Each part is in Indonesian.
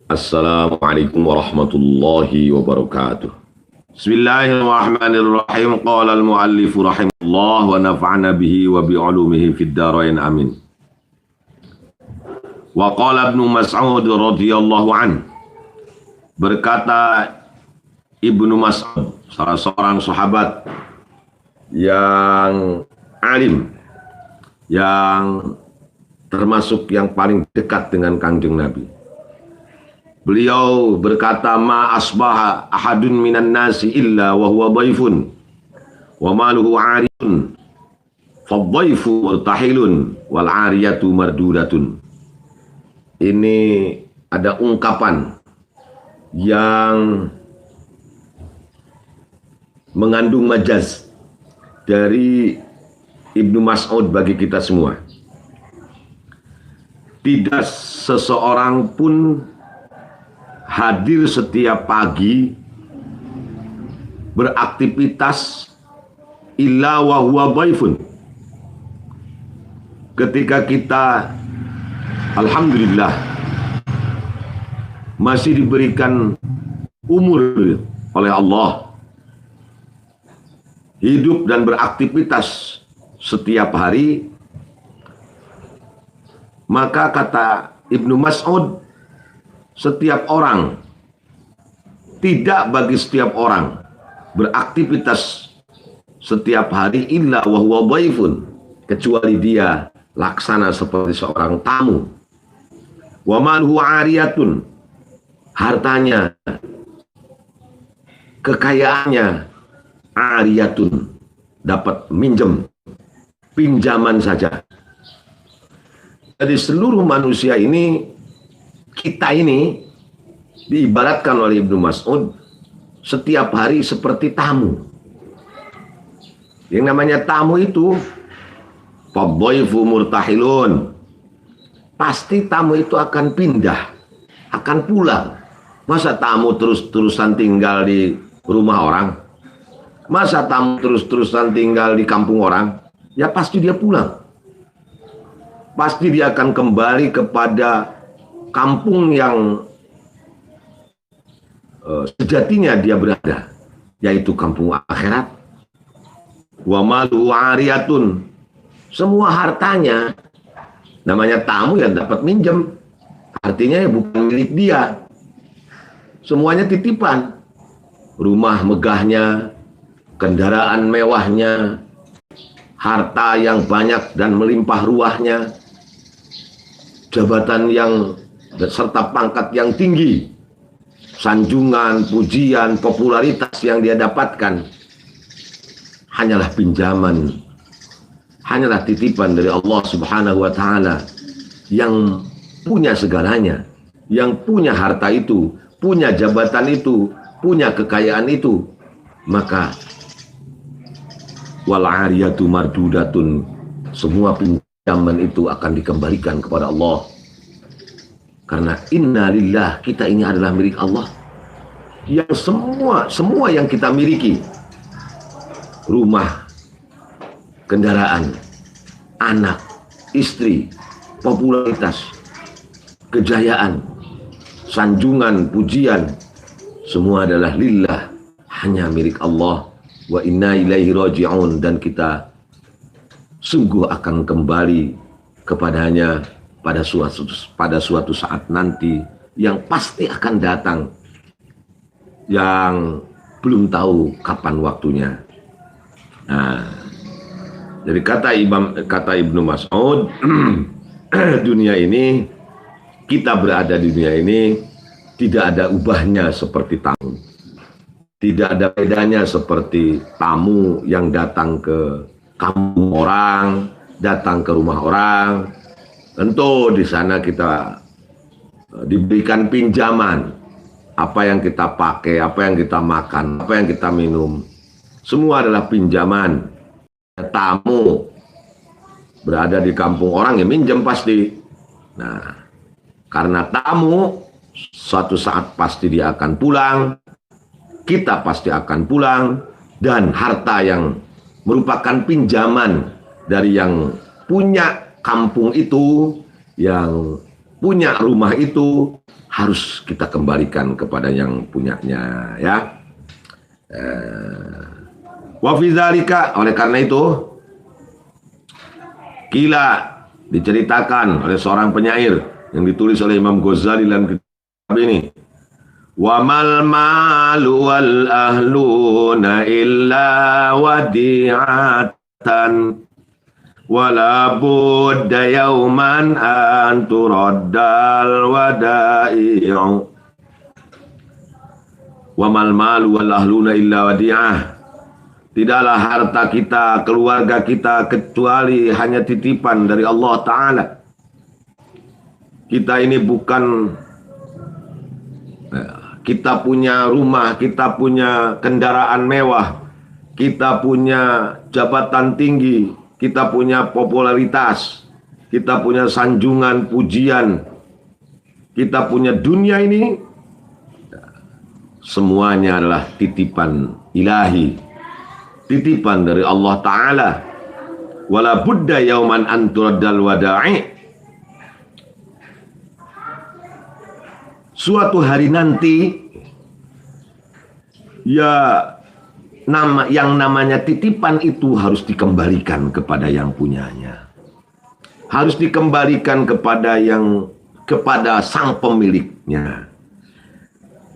Assalamualaikum warahmatullahi wabarakatuh. Bismillahirrahmanirrahim. Qala al-muallif rahimahullah wa nafa'ana bihi wa bi'ulumihi fid dharain amin. Wa qala Ibnu Mas'ud radhiyallahu an. Berkata Ibnu Mas'ud, salah seorang sahabat yang alim, yang termasuk yang paling dekat dengan Kanjeng Nabi. Beliau berkata, ma asbaha ahadun minan nasi illa wa huwa dhaifun wa maluhu 'ariyun fadhaifu murtahilun wal 'ariyatu mardudatun. Ini ada ungkapan yang mengandung majaz dari Ibnu Mas'ud bagi kita semua. Tidak seseorang pun hadir setiap pagi beraktivitas illa wa huwa dhaifun. Ketika kita alhamdulillah masih diberikan umur oleh Allah, hidup dan beraktivitas setiap hari, maka kata Ibnu Mas'ud, setiap orang, tidak bagi setiap orang beraktivitas setiap hari illa wa huwa dhaifun, kecuali dia laksana seperti seorang tamu. Wa maluhu 'ariyatun, hartanya, kekayaannya, 'ariyatun, dapat minjem, pinjaman saja. Jadi seluruh manusia ini, kita ini diibaratkan oleh Ibnu Mas'ud setiap hari seperti tamu. Yang namanya tamu itu fadhaifu murtahilun, pasti tamu itu akan pindah, akan pulang. Masa tamu terus-terusan tinggal di rumah orang? Masa tamu terus-terusan tinggal di kampung orang? Ya pasti dia pulang. Pasti dia akan kembali kepada kampung yang sejatinya dia berada, yaitu kampung akhirat. Wa malu 'ariyatun, semua hartanya, namanya tamu yang dapat minjem, artinya ya bukan milik dia, semuanya titipan. Rumah megahnya, kendaraan mewahnya, harta yang banyak dan melimpah ruahnya, jabatan yang serta pangkat yang tinggi, sanjungan, pujian, popularitas yang dia dapatkan, hanyalah pinjaman, hanyalah titipan dari Allah Subhanahu wa Ta'ala yang punya segalanya, yang punya harta itu, punya jabatan itu, punya kekayaan itu. Maka wal 'ariyatu mardudatun, semua pinjaman itu akan dikembalikan kepada Allah. Karena inna lillah, kita ini adalah milik Allah. Yang semua yang kita miliki, rumah, kendaraan, anak, istri, popularitas, kejayaan, sanjungan, pujian, semua adalah lillah, hanya milik Allah. Wa inna ilaihi raji'un, dan kita sungguh akan kembali kepadanya pada suatu saat nanti yang pasti akan datang, yang belum tahu kapan waktunya. Nah, jadi kata Ibnu Mas'ud, dunia ini, kita berada di dunia ini, tidak ada ubahnya seperti tamu. Tidak ada bedanya seperti tamu yang datang ke kampung orang, datang ke rumah orang. Tentu di sana kita diberikan pinjaman, apa yang kita pakai, apa yang kita makan, apa yang kita minum, semua adalah pinjaman. Tamu berada di kampung orang, ya minjem pasti. Nah, karena tamu suatu saat pasti dia akan pulang, kita pasti akan pulang, dan harta yang merupakan pinjaman dari yang punya kampung itu, yang punya rumah itu harus kita kembalikan kepada yang punyanya, ya. Wa fi dzalika, oleh karena itu kila diceritakan oleh seorang penyair yang ditulis oleh Imam Ghazali dalam kitab ini, wa mal malu wal ahluna illa wadi'atan wala budda yauman an turaddal wada'i'u. Wa mal malu wal ahluna illa wadi'ah. Tidaklah harta kita, keluarga kita kecuali hanya titipan dari Allah Ta'ala. Kita ini bukan, kita punya rumah, kita punya kendaraan mewah, kita punya jabatan tinggi, kita punya popularitas, kita punya sanjungan, pujian, kita punya dunia ini, semuanya adalah titipan ilahi, titipan dari Allah Ta'ala. Wala budda yauman anturaddal wada'i. Suatu hari nanti, ya, yang namanya titipan itu harus dikembalikan kepada yang punyanya. Harus dikembalikan kepada sang pemiliknya.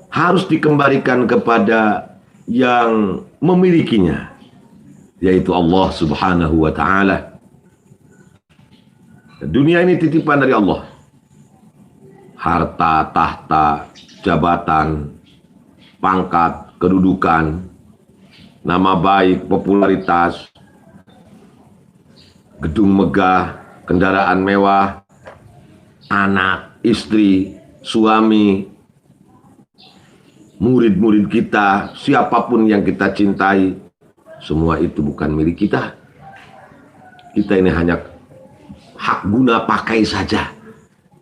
Harus dikembalikan kepada yang memilikinya, yaitu Allah Subhanahu wa Ta'ala. Dunia ini titipan dari Allah. Harta, tahta, jabatan, pangkat, kedudukan, nama baik, popularitas, gedung megah, kendaraan mewah, anak, istri, suami, murid-murid kita, siapapun yang kita cintai, semua itu bukan milik kita. Kita ini hanya hak guna pakai saja.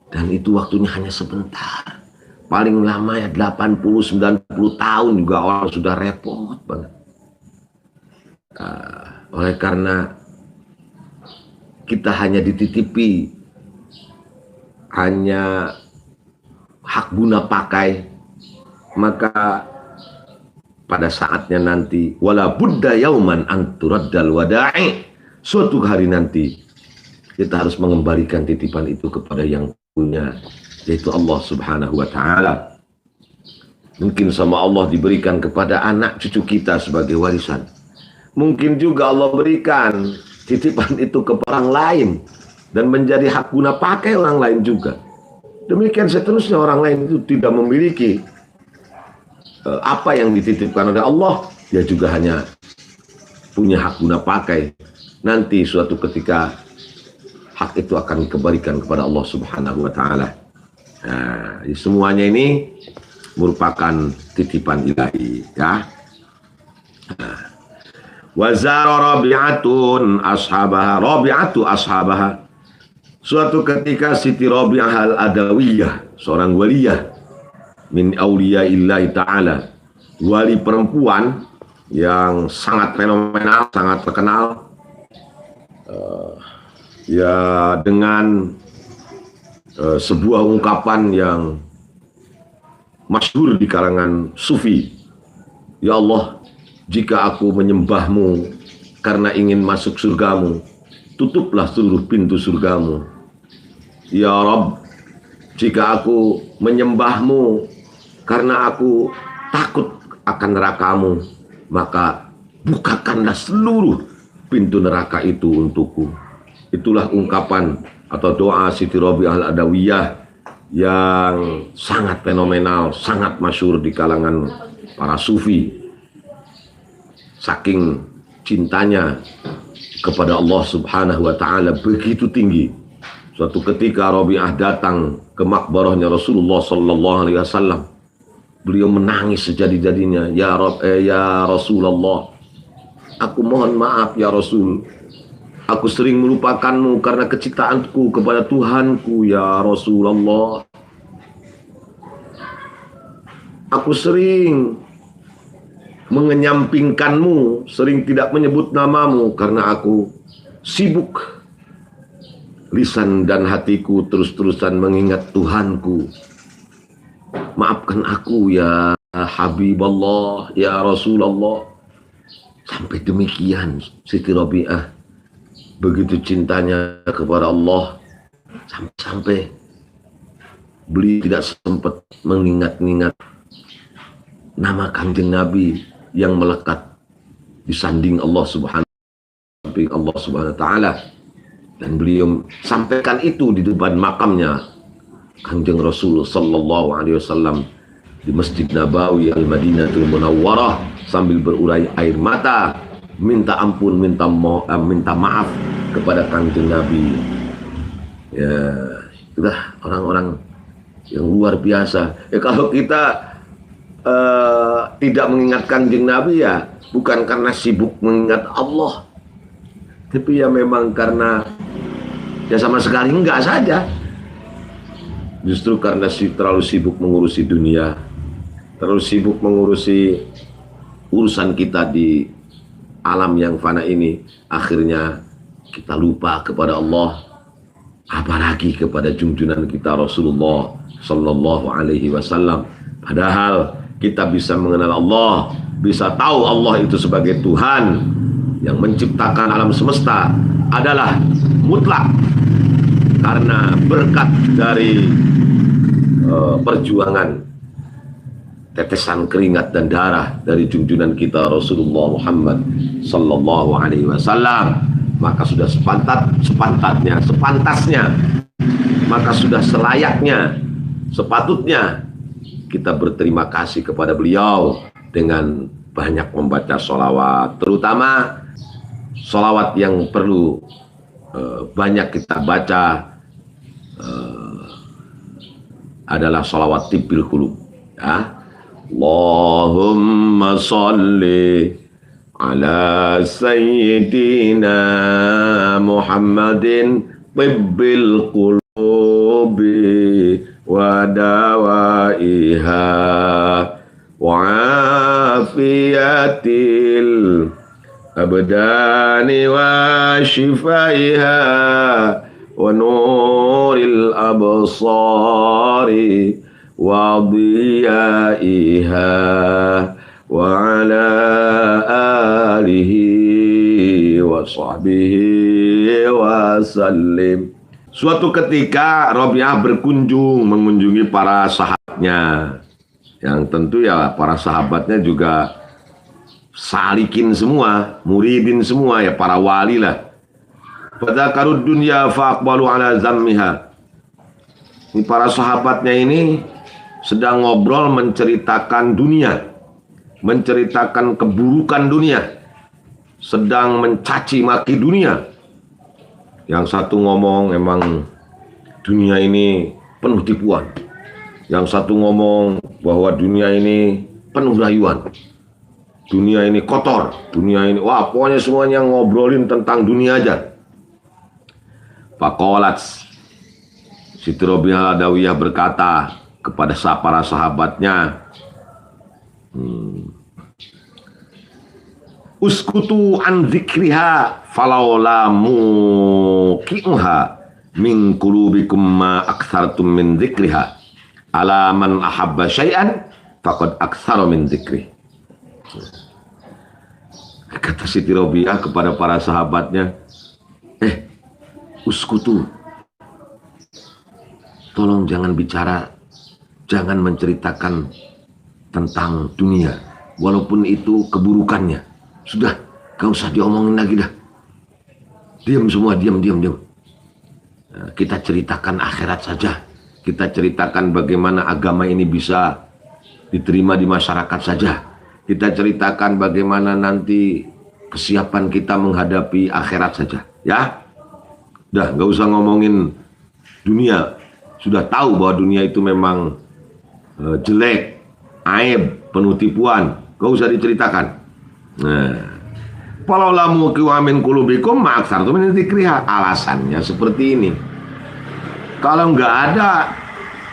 Dan itu waktunya hanya sebentar. Paling lama ya 80-90 tahun juga orang sudah repot banget. Oleh karena kita hanya dititipi, hanya hak guna pakai, maka pada saatnya nanti wala budda yauman anturaddal wada'i, suatu hari nanti kita harus mengembalikan titipan itu kepada yang punya, yaitu Allah Subhanahu wa Ta'ala. Mungkin sama Allah diberikan kepada anak cucu kita sebagai warisan. Mungkin juga Allah berikan titipan itu ke orang lain dan menjadi hak guna pakai orang lain juga. Demikian seterusnya, orang lain itu tidak memiliki apa yang dititipkan oleh Allah, dia juga hanya punya hak guna pakai. Nanti suatu ketika hak itu akan dikembalikan kepada Allah Subhanahu wa Ta'ala. Nah, semuanya ini merupakan titipan ilahi, ya. Wa zara Rabi'atun ashabaha, Rabi'atu ashabaha. Suatu ketika Siti Rabi'ah al-Adawiyah, seorang waliyah min auliya'illahi ta'ala, wali perempuan yang sangat fenomenal, sangat terkenal, ya, dengan sebuah ungkapan yang masyhur di kalangan sufi. Ya Allah, jika aku menyembahmu karena ingin masuk surgamu, tutuplah seluruh pintu surgamu. Ya Rabb, jika aku menyembahmu karena aku takut akan nerakamu, maka bukakanlah seluruh pintu neraka itu untukku. Itulah ungkapan atau doa Siti Rabi'ah al-Adawiyah yang sangat fenomenal, sangat masyhur di kalangan para sufi. Saking cintanya kepada Allah Subhanahu wa Ta'ala begitu tinggi. Suatu ketika Rabi'ah datang ke makbarahnya Rasulullah sallallahu alaihi wasallam. Beliau menangis sejadi-jadinya, ya Rasulullah, aku mohon maaf ya Rasul. Aku sering melupakanmu karena kecintaanku kepada Tuhanku, ya Rasulullah. Aku sering mengenyampingkanmu, sering tidak menyebut namamu karena aku sibuk lisan dan hatiku terus-terusan mengingat Tuhanku. Maafkan aku ya Habiballah, ya Rasulullah. Sampai demikian Siti Rabi'ah begitu cintanya kepada Allah, sampai beliau tidak sempat mengingat-ingat nama Kanjeng Nabi yang melekat di sanding Allah Subhanahu wa Ta'ala, dan beliau sampaikan itu di depan makamnya Kanjeng Rasul sallallahu alaihi wasallam di Masjid Nabawi Al-Madinatul Munawwarah sambil berurai air mata, minta ampun, minta maaf kepada Kanjeng Nabi. Ya, itulah orang-orang yang luar biasa. Kalau kita tidak mengingat Kanjeng Nabi, ya bukan karena sibuk mengingat Allah, tapi ya memang karena ya sama sekali enggak saja. Justru karena terlalu sibuk mengurusi dunia, terlalu sibuk mengurusi urusan kita di alam yang fana ini, akhirnya kita lupa kepada Allah, apalagi kepada junjungan kita Rasulullah Sallallahu Alaihi Wasallam. Padahal kita bisa mengenal Allah, bisa tahu Allah itu sebagai Tuhan yang menciptakan alam semesta adalah mutlak karena berkat dari perjuangan tetesan keringat dan darah dari junjungan kita Rasulullah Muhammad Sallallahu Alaihi Wasallam. Maka sudah sepantasnya, maka sudah selayaknya, sepatutnya kita berterima kasih kepada beliau dengan banyak membaca sholawat, terutama sholawat yang perlu banyak kita baca adalah sholawat tibbil qulub, ya. Allahumma sholli ala sayyidina Muhammadin tibbil qulubi wa dawaiha wa afiyatil abdani wa shifaiha wa nuril absari wa diyaiha wa ala alihi wa sahbihi wa sallim. Suatu ketika Rabi'ah mengunjungi para sahabatnya, yang tentu ya para sahabatnya juga salikin semua, muridin semua, ya para wali lah. Fadzakarud dunya faqbalu ala zammiha. Ini para sahabatnya ini sedang ngobrol menceritakan dunia, menceritakan keburukan dunia, sedang mencaci maki dunia. Yang satu ngomong emang dunia ini penuh tipuan, yang satu ngomong bahwa dunia ini penuh rayuan, dunia ini kotor, dunia ini, wah pokoknya semuanya ngobrolin tentang dunia aja. Faqalat, Siti Rabi'ah Adawiyah berkata kepada para sahabatnya, uskutu an zikriha falawla muqi'uha min qulubikum ma aktsartum min zikriha ala man ahabba syai'an faqad aktsara min zikri. Kata Siti Rabi'ah kepada para sahabatnya, uskutu, tolong jangan bicara, jangan menceritakan tentang dunia walaupun itu keburukannya. Sudah, gak usah diomongin lagi dah. Diam semua, diam. Nah, kita ceritakan akhirat saja. Kita ceritakan bagaimana agama ini bisa diterima di masyarakat saja. Kita ceritakan bagaimana nanti kesiapan kita menghadapi akhirat saja. Ya, udah gak usah ngomongin dunia. Sudah tahu bahwa dunia itu memang jelek, aib, penuh tipuan. Gak usah diceritakan. Nah, kalau lamu kiwamin kulubikum maksar itu menitikrihah. Alasannya seperti ini. Kalau nggak ada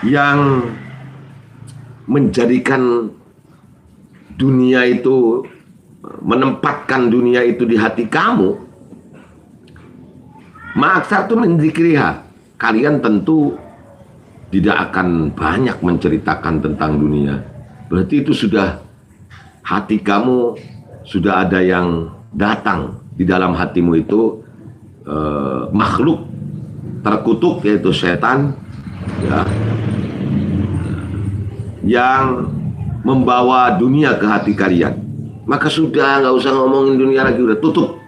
yang menjadikan dunia itu, menempatkan dunia itu di hati kamu, Ma'aksar itu menzikriha. Kalian tentu tidak akan banyak menceritakan tentang dunia. Berarti itu sudah hati kamu sudah ada yang datang di dalam hatimu itu makhluk terkutuk yaitu setan ya, yang membawa dunia ke hati kalian. Maka sudah nggak usah ngomongin dunia lagi, udah tutup.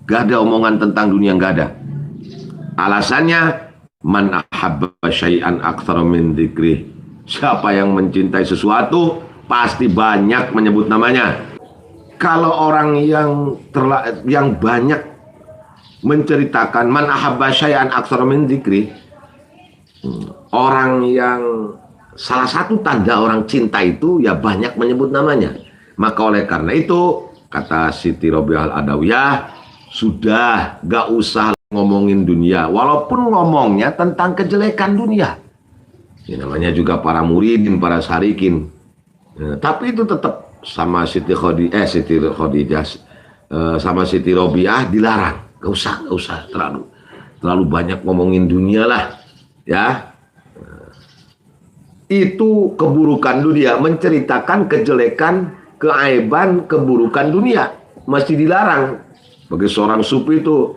Gak ada omongan tentang dunia, nggak ada. Alasannya man ahabba syai'an aktsara min dzikrih. Siapa yang mencintai sesuatu pasti banyak menyebut namanya. Kalau orang yang banyak menceritakan man ahabba syai'an aktsara min dzikrih, orang yang salah satu tanda orang cinta itu ya banyak menyebut namanya. Maka oleh karena itu kata Siti Robiah Al-Adawiyah, sudah gak usah ngomongin dunia, walaupun ngomongnya tentang kejelekan dunia. Ini namanya juga para muridin, para sarikin. Tapi itu tetap sama Siti Khadijah, sama Siti Robiah dilarang. Gak usah terlalu banyak ngomongin dunia lah, ya. Itu keburukan dunia, menceritakan kejelekan, keaiban, keburukan dunia mesti dilarang. Bagi seorang sufi itu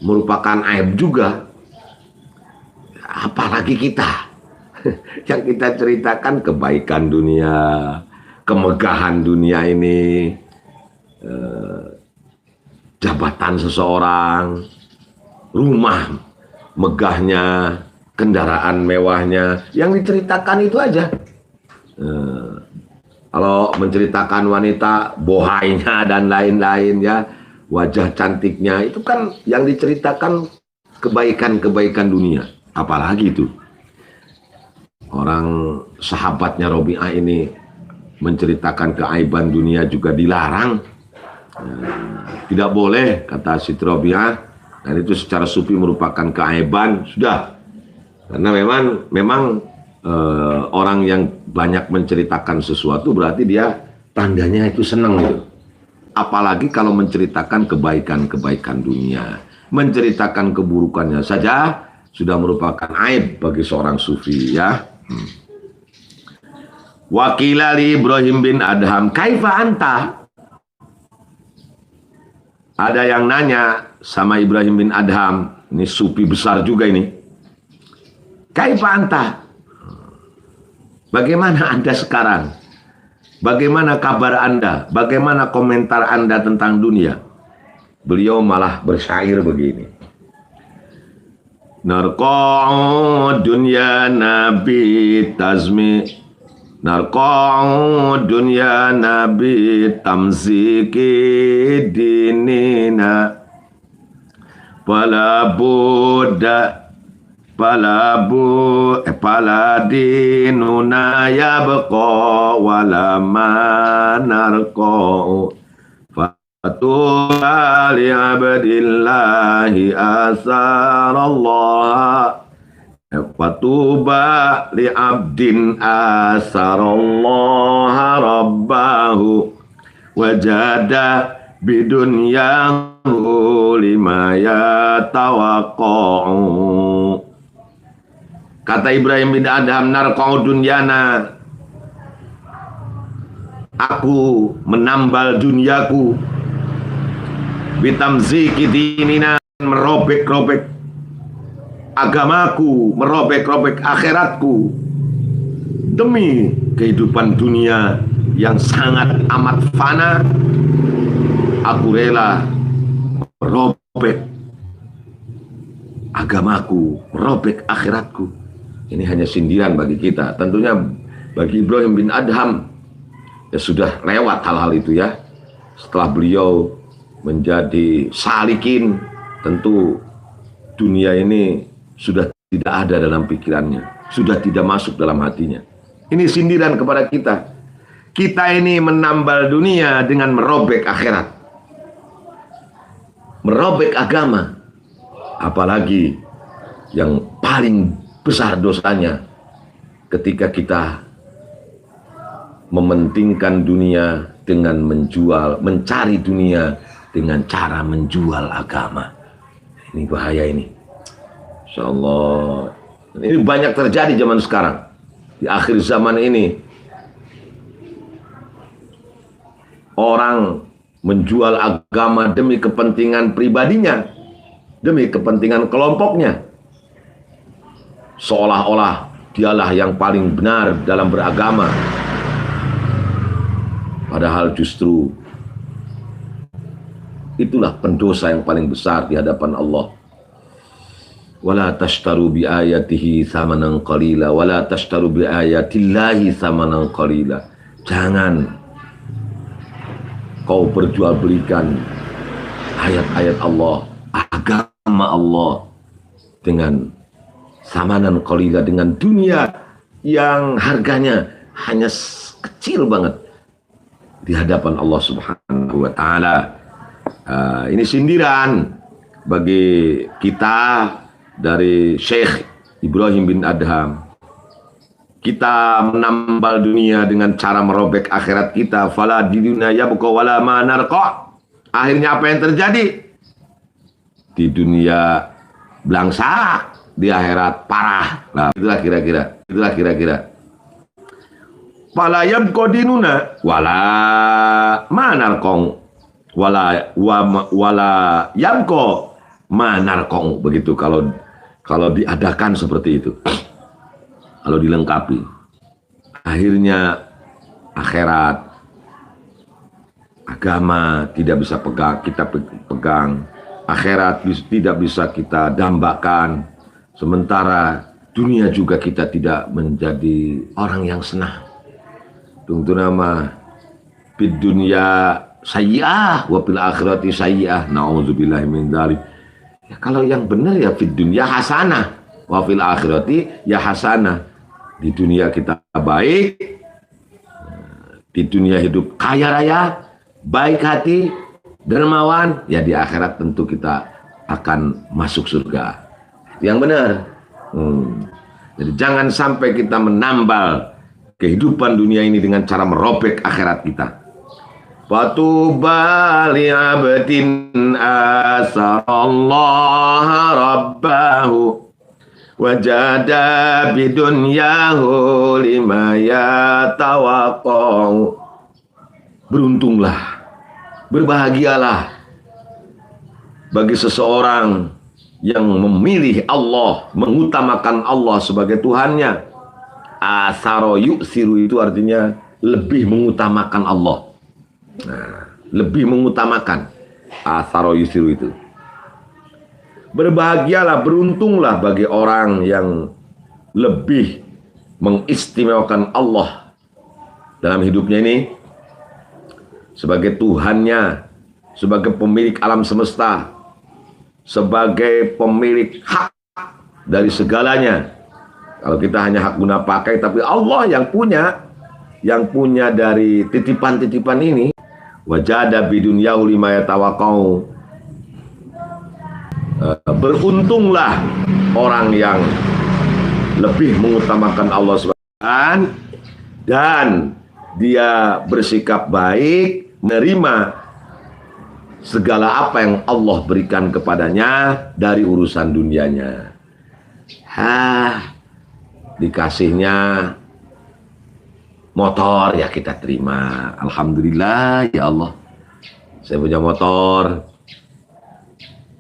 merupakan aib juga. Apalagi kita yang kita ceritakan kebaikan dunia, kemegahan dunia ini, jabatan seseorang, rumah megahnya, kendaraan mewahnya, yang diceritakan itu aja. Kalau menceritakan wanita bohainya dan lain-lain ya, wajah cantiknya, itu kan yang diceritakan kebaikan-kebaikan dunia. Apalagi itu orang sahabatnya Robiah ini menceritakan keaiban dunia juga dilarang. Tidak boleh kata Siti Robiah, dan itu secara sufi merupakan keaiban sudah. Karena memang orang yang banyak menceritakan sesuatu berarti dia tandanya itu senang gitu. Apalagi kalau menceritakan kebaikan-kebaikan dunia, menceritakan keburukannya saja sudah merupakan aib bagi seorang sufi ya. Wakilali Ibrahim bin Adham, kaifa anta? Ada yang nanya sama Ibrahim bin Adham, ini sufi besar juga ini. Kaifa anta? Bagaimana Anda sekarang? Bagaimana kabar Anda? Bagaimana komentar Anda tentang dunia? Beliau malah bersyair begini. Narqa'u dunya nabi tazmi, narqa'u dunya nabi tamziki dinina, Pala dinuna yabqa walama narqa'u fatuba li abdillahi asarallah, fatuba li abdin asarallah rabbahu wajada bidunyahu lima yatawaqqa'u. Kata Ibrahim bin Adham, narqa'u dunyana, aku menambal duniaku, bitamziki dinina, merobek-robek agamaku, merobek-robek akhiratku demi kehidupan dunia yang sangat amat fana. Aku rela merobek agamaku, merobek akhiratku. Ini hanya sindiran bagi kita. Tentunya bagi Ibrahim bin Adham ya sudah lewat hal-hal itu ya. Setelah beliau menjadi salikin, tentu dunia ini sudah tidak ada dalam pikirannya, sudah tidak masuk dalam hatinya. Ini sindiran kepada kita. Kita ini menambal dunia dengan merobek akhirat, merobek agama. Apalagi yang paling besar dosanya ketika kita mementingkan dunia dengan mencari dunia dengan cara menjual agama. Ini bahaya ini. Insyaallah. Ini banyak terjadi zaman sekarang. Di akhir zaman ini. Orang menjual agama demi kepentingan pribadinya, demi kepentingan kelompoknya. Seolah-olah dialah yang paling benar dalam beragama. Padahal justru itulah pendosa yang paling besar di hadapan Allah. Wala tashtaru bi ayatihi thamanan qalila wala tashtaru bi ayatillahi thamanan qalila. Jangan kau perjualbelikan ayat-ayat Allah, agama Allah dengan samanan qalila, dengan dunia yang harganya hanya kecil banget di hadapan Allah Subhanahu wa taala. Ini sindiran bagi kita dari Syekh Ibrahim bin Adham. Kita menambal dunia dengan cara merobek akhirat kita. Fala di dunia yabqa wala ma narqa. Akhirnya apa yang terjadi? Di dunia belangsa, di akhirat parah. Nah, itulah kira-kira. Fala yabqa dinuna wala ma narqa. Wala yabqa ma narqa. Begitu kalau diadakan seperti itu. Kalau dilengkapi, akhirnya akhirat, agama tidak bisa kita pegang, akhirat tidak bisa kita dambakan, sementara dunia juga kita tidak menjadi orang yang senang. Tunggu nama fid dunya sayyi'ah wa fil akhirati sayyi'ah. Nauzubillahi min dzalik. Ya, kalau yang benar ya fid dunya hasanah wa fil akhirati ya hasanah. Di dunia kita baik, di dunia hidup kaya raya, baik hati, dermawan, ya di akhirat tentu kita akan masuk surga. Yang benar. Jadi jangan sampai kita menambal kehidupan dunia ini dengan cara merobek akhirat kita. Fatuba li'abdin asarallaha rabbahu wajada bidunyahu lima yatawaqau. Beruntunglah, berbahagialah bagi seseorang yang memilih Allah, mengutamakan Allah sebagai Tuhannya. Asaro yu'siru itu artinya lebih mengutamakan Allah. Nah, lebih mengutamakan. Asaro yu'siru itu. Berbahagialah, beruntunglah bagi orang yang lebih mengistimewakan Allah dalam hidupnya ini sebagai Tuhannya, sebagai pemilik alam semesta, sebagai pemilik hak dari segalanya. Kalau kita hanya hak guna pakai, tapi Allah yang punya dari titipan-titipan ini. Wajada bidunyahu lima yatawaqau. Beruntunglah orang yang lebih mengutamakan Allah SWT dan dia bersikap baik, menerima segala apa yang Allah berikan kepadanya dari urusan dunianya. Dikasihnya motor, ya kita terima. Alhamdulillah, ya Allah, saya punya motor.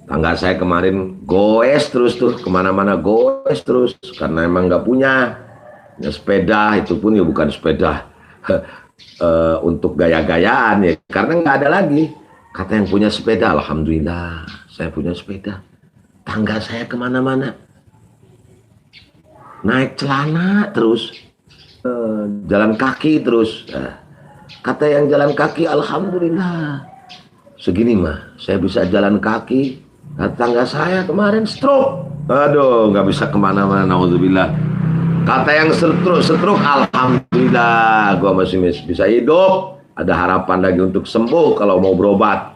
Tangga saya kemarin goes terus tuh, kemana-mana goes terus, karena emang nggak punya sepeda, itu pun ya bukan sepeda untuk gaya-gayaan ya, karena nggak ada lagi. Kata yang punya sepeda, alhamdulillah, saya punya sepeda. Tangga saya kemana-mana, naik celana terus, jalan kaki terus. Kata yang jalan kaki, alhamdulillah, segini mah saya bisa jalan kaki. Tetangga saya kemarin stroke, aduh nggak bisa kemana-mana, naudzubillah. Kata yang stroke, alhamdulillah, gua masih bisa hidup, ada harapan lagi untuk sembuh kalau mau berobat.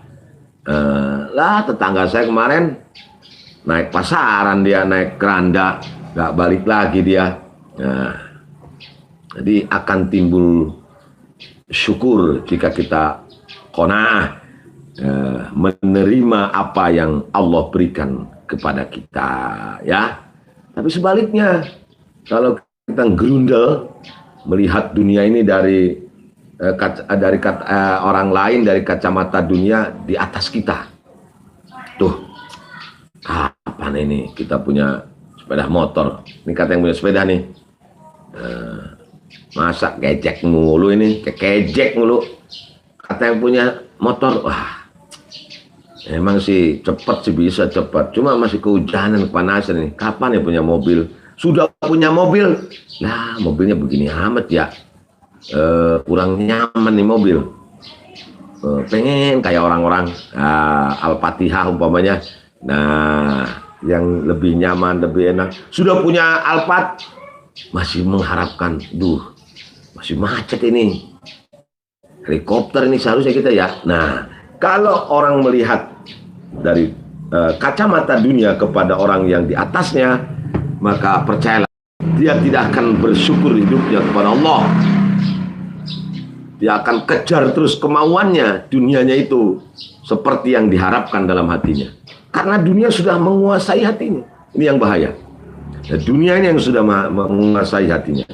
Lah tetangga saya kemarin naik pasaran, dia naik keranda, nggak balik lagi dia. Jadi akan timbul syukur jika kita qanaah, menerima apa yang Allah berikan kepada kita, ya. Tapi sebaliknya, kalau kita gerundel melihat dunia ini dari orang lain, dari kacamata dunia di atas kita. Tuh, kapan ini kita punya sepeda motor? Ini kata yang punya sepeda nih. Masa kejek mulu ini, kejek mulu. Kata yang punya motor, wah, emang sih cepat sih, bisa cepat. Cuma masih kehujanan, kepanasan nih. Kapan ya punya mobil? Sudah punya mobil, nah mobilnya begini amat ya. Kurang nyaman nih mobil. Pengen kayak orang-orang Al-Fatihah umpamanya. Nah, yang lebih nyaman, lebih enak. Sudah punya Alphard, masih mengharapkan, masih macet ini. Helikopter ini seharusnya kita ya. Nah, kalau orang melihat dari kacamata dunia kepada orang yang di atasnya, maka percayalah, dia tidak akan bersyukur hidupnya kepada Allah. Dia akan kejar terus kemauannya, dunianya itu seperti yang diharapkan dalam hatinya. Karena dunia sudah menguasai hatinya. Ini yang bahaya. Nah, dunia ini yang sudah menguasai hatinya.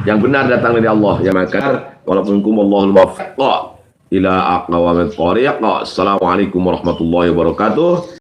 Yang benar datang dari Allah, yang makar. Walaupun kumallahul muwaffiq ila aqwamit thoriq. Assalamualaikum warahmatullahi wabarakatuh.